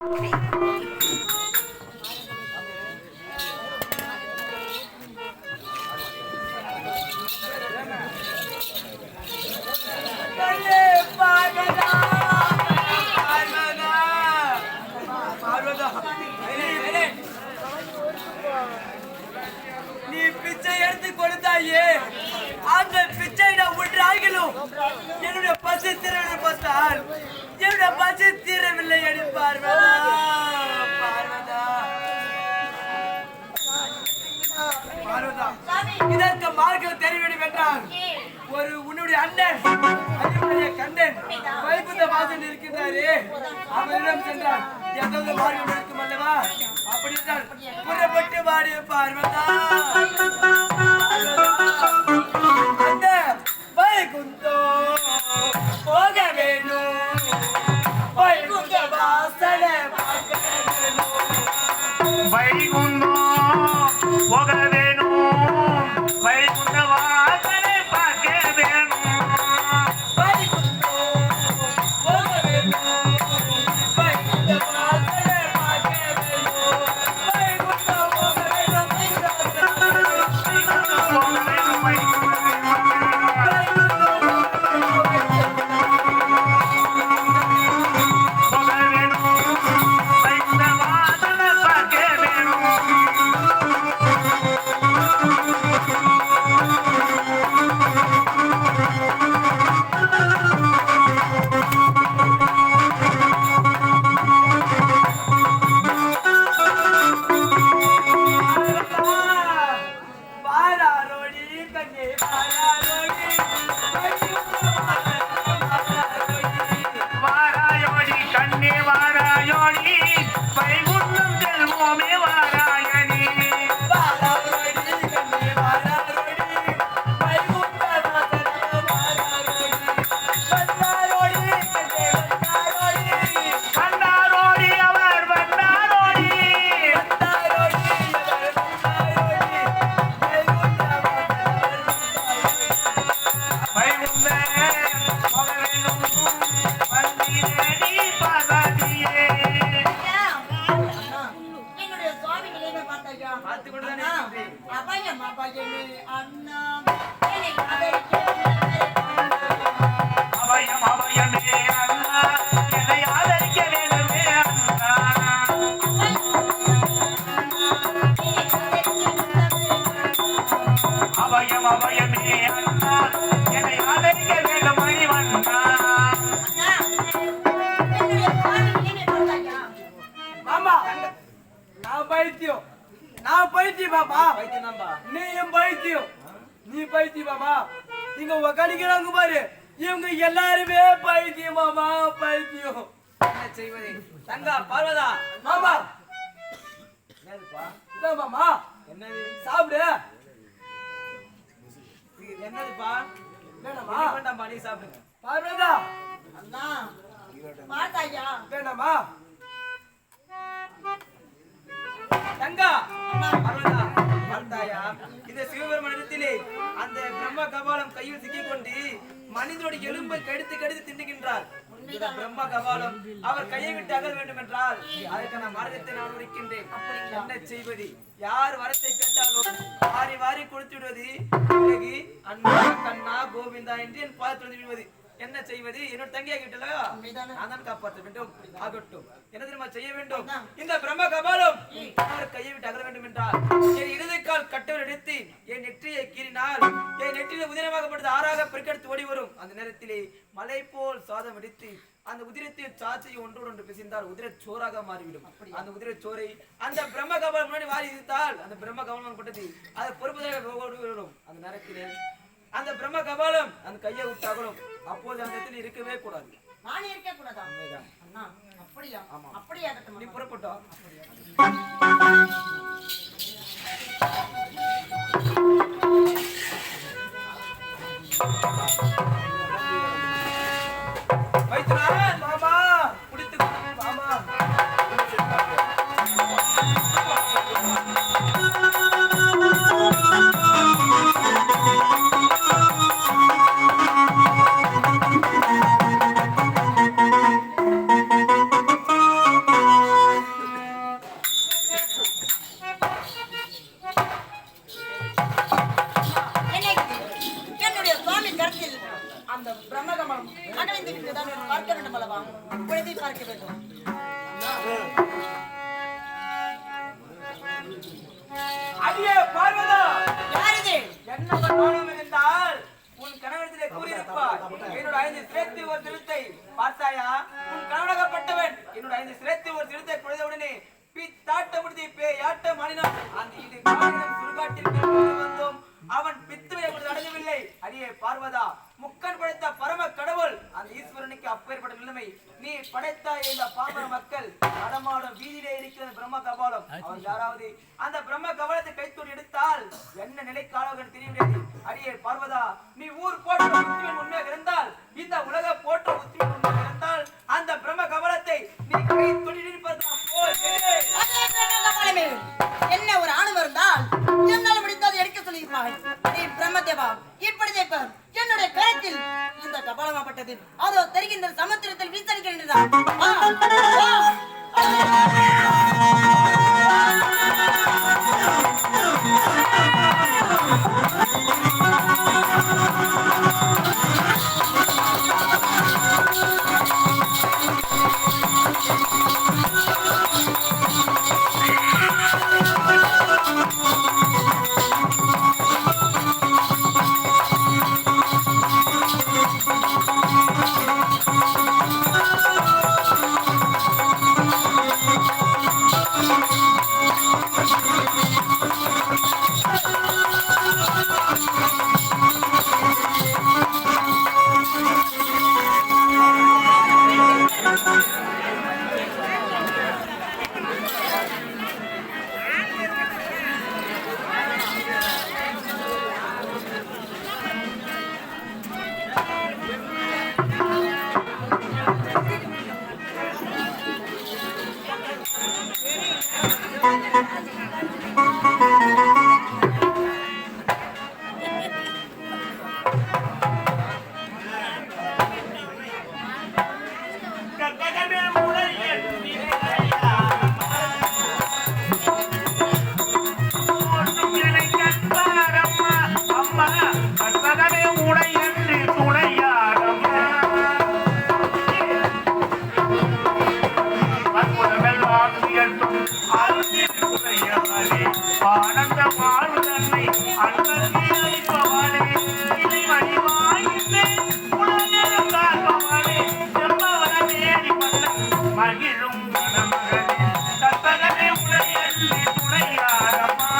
நீ பிச்சை எடுத்து கொடுத்தாயே, அந்த பிச்சை நான் ஒன்றாகிலும் என்னுடைய பசி தீரவில்லை. பார்த்தால் என்னுடைய பசி தீரவில்லை. எடி பார்வதா, பார்வதா, பார்வதா, இதற்கு மார்க்கம் தெரிய வேண்டும் என்றால் ஒரு உன்னுடைய அண்ணன் கண்ணன் வைகுந்த வாசன் இருக்கின்றாரே, அவரிடம் சென்றால் எதாவது மார்க்கம் இருக்கும் அல்லவா? அப்படி புறப்பட்டு வாடி பார்வதா, அந்த வைகுந்தோ போக வேணும், வைகுந்த வாசன வைகுந்தோ போக வேணும், வைகுந்த வாசனை பார்க்க வேணும், வைகுந்தோ போக வேணும், வைகுந்த வாசனை பார்க்க வேணும், வைகுந்தோ போக வேணும், நான் பைத்தியம் பாபா, நீயும் பைத்தியம், நீ பைத்தியம் பாபா. இங்க உக்காணிக்கிறாங்க பாரு, இவங்க எல்லாருமே பைத்தியம் மாமா, பைத்தியம். என்ன செய்வது தங்கா பார்வதா? மாமா என்னதுப்பா? மாமா என்னது? சாப்பிடு. என்னதுப்பா? வேணாமா? வேண்டாமா, நீ சாப்பிடுங்க. பார்வதா அண்ணா மாட்டாயா? வேணாமா? தங்கா பார்வதா பார்த்தாயா? இந்த சிவபெருமானிடத்திலே அந்த பிரம்ம கபாலம் கையில் சிக்கிக்கொண்டு மனிதனுடைய எலும்பை கடித்து கடித்து தின்னுகின்றார். இந்த பிரம்ம கபாலம் அவர் கையை விட்டு அகல வேண்டும் என்றால் அதற்கான மார்க்கத்தை நான் உரைக்கின்றேன். என்ன செய்வது? யார் வரத்தை கேட்டாலும் வாரி வாரி கொடுத்து விடுவது, அண்ணா கண்ணா கோவிந்தா என்று என் பாதத்தில் வந்து விடுவது. என்ன செய்வது? என்னோட தங்கியாகிட்டல நான் தான் காப்பாற்ற வேண்டும். ஆகட்டும், என்ன தெரியுமா செய்ய வேண்டும்? இந்த பிரம்ம கபாலம் அவர் கையை விட்டு அகல வேண்டும் என்றால் என் இடதுக்கால் கட்டவர் எடுத்து என் நெற்றியை கீறினால் என் நெற்றியில உதிரமாகப்பட்டது ஆறாக பெருக்கெடுத்து ஓடி வரும். அந்த நேரத்திலே மலை போல் சாதம் அடித்து அந்த உதிரத்தில் சாட்சியை ஒன்றோடு ஒன்று பிசைந்தால் உதிர சோறாக மாறிவிடும். அந்த உதிர சோரை அந்த பிரம்ம கபாலம் முன்னாடி வாரி இருந்தால் அந்த பிரம்ம கபாலம் பட்டது அதை பொறுப்பு வரும். அந்த நேரத்திலே அந்த பிரம்ம கபாலம் அந்த கையை விட்டாகணும். அப்போது அந்த இடத்துல இருக்கவே கூடாது. நான் இருக்க கூடாதா? அண்ணா அப்படியா? ஆமா அப்படியே ஆகட்டும். நீ புறப்பட்டோம். வைத்தியநாதன் மாமா குடித்து மாமா அடித்து ஒரு சிறுத்தை குறைந்தவுடனே பித்தாட்ட முடிதி பேயாட்டம் ஆடினான். அந்த இது காரணம் சுடுகாட்டிற்கு கொண்டு வந்தோம். அவன் பித்துவை அடையவில்லை. அடியே பார்வதா, முக்கன் படைத்த பரம கடவுள் அந்த ஈஸ்வரனுக்கு அப்பேற்பட்ட நிலைமை. நீ படைத்த இந்த பாமர மக்கள் நடமாடும் வீதியிலே இருக்கிற பிரம்ம கபாலம். அவன் யாராவது அந்த பிரம்ம கபாலத்தை கைத்தோடு எடுத்தால் என்ன நிலை காலவர்கள் தெரியவில்லை. அடியே பார்வதா, நீ ஊர் போன்ற உத்திவன் உண்மையாக இருந்தால், இந்த உலக போன்ற உத்திவன் உண்மையாக இருந்தால், அந்த பிரம்ம கபாலத்தை நீ கைத்தொடி இருப்பதா போல் என்ன ஒரு ஆணவம் இருந்தால் என்னால் முடிந்ததை எடுக்க சொல்லியிருப்பாய். பிரம்மதேவா, இப்படி கேட்பார். என்னுடைய கரத்தில் இந்த கபாலமாப்பட்டது அதோ தெரிகின்ற சமுத்திரத்தில் வீசடிக்கின்றதா? ஆனந்த வாழ்வு தன்னை அன்பே அளிப்பவானே, இதை வழிவாய்ந்து உலகம் காப்பவானே, செம்பவன தேடி மன்னன் மகிழும் மணமகனே, கற்பகமே உடையன்றி துணையாரம்மா,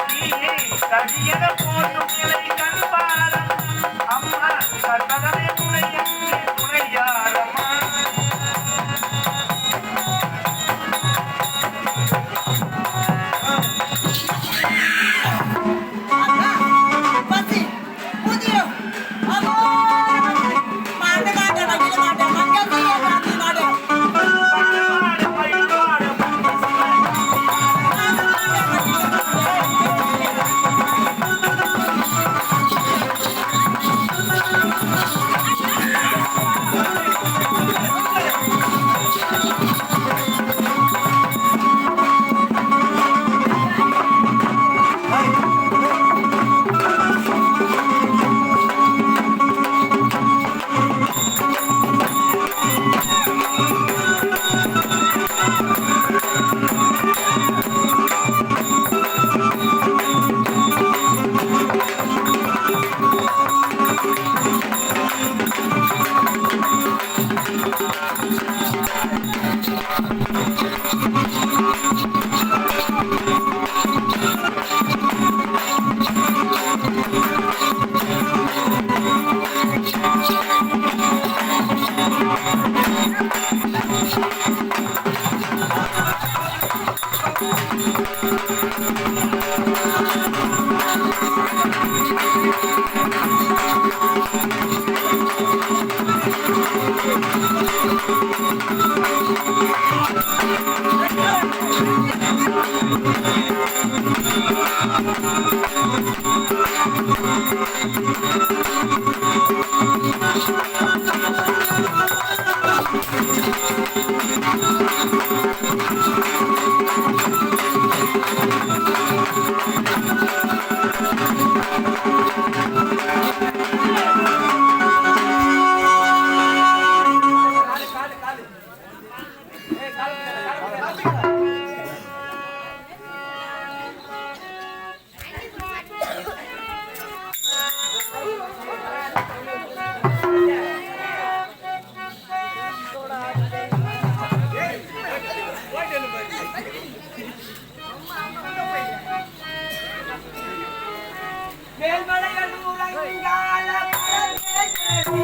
நீயே தனியத போற்றும் இலை கண்பாரம் அம்மா, கற்பகமே உடையன்றி துணையாரம்மா. மேல்மலைகள் உறங்கால பழத்தேன்